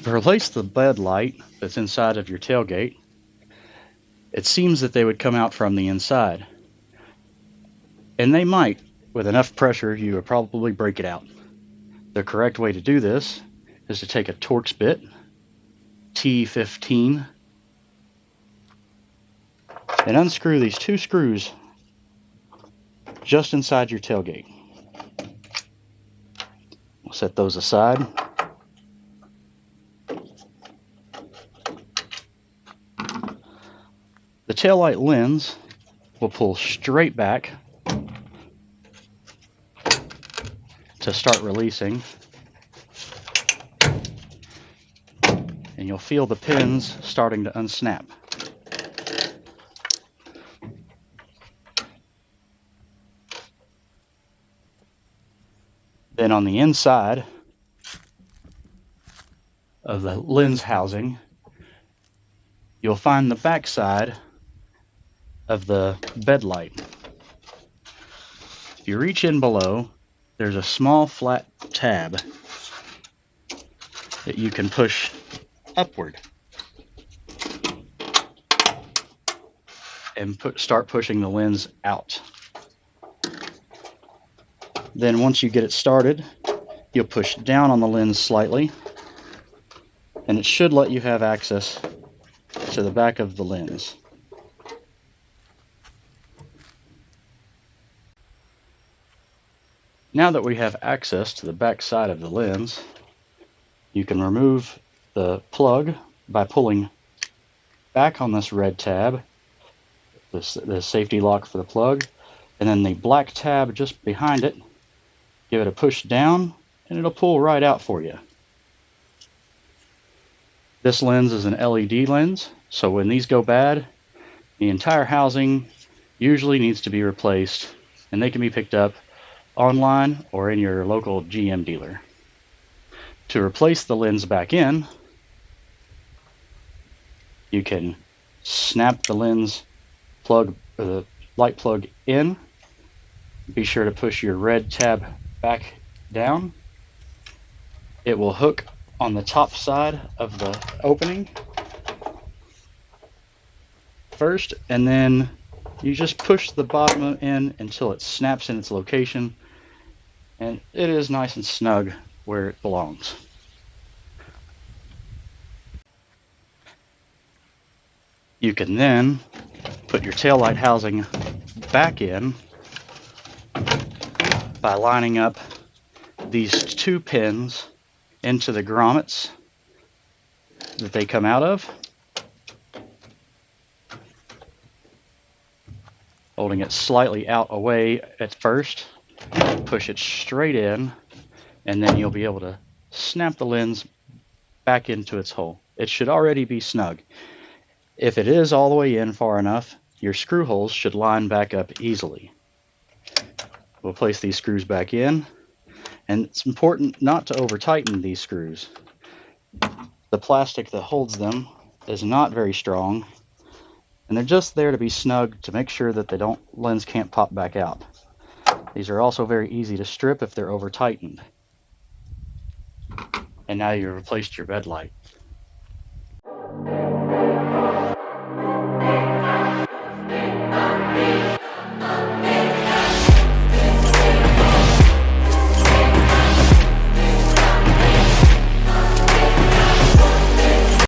To replace the bed light that's inside of your tailgate, it seems that they would come out from the inside. And they might. With enough pressure, you would probably break it out. The correct way to do this is to take a Torx bit, T15, and unscrew these two screws just inside your tailgate. We'll set those aside. The taillight lens will pull straight back to start releasing, and you'll feel the pins starting to unsnap. Then on the inside of the lens housing, you'll find the back side of the bed light. If you reach in below, there's a small flat tab that you can push upward and start pushing the lens out. Then once you get it started, you'll push down on the lens slightly, and it should let you have access to the back of the lens. Now that we have access to the back side of the lens, you can remove the plug by pulling back on this red tab, the safety lock for the plug, and then the black tab just behind it. Give it a push down and it'll pull right out for you. This lens is an LED lens, so when these go bad, the entire housing usually needs to be replaced, and they can be picked up online or in your local GM dealer. To replace the lens back in, you can snap the lens plug, or the light plug in. Be sure to push your red tab back down. It will hook on the top side of the opening first, and then you just push the bottom in until it snaps in its location, and it is nice and snug where it belongs. You can then put your taillight housing back in by lining up these two pins into the grommets that they come out of, holding it slightly out away at first, push it straight in, and then you'll be able to snap the lens back into its hole. It should already be snug. If it is all the way in far enough, your screw holes should line back up easily. We'll place these screws back in, and it's important not to over tighten these screws. The plastic that holds them is not very strong, and they're just there to be snug to make sure that the lens can't pop back out. These are also very easy to strip if they're over tightened. And now you've replaced your bed light.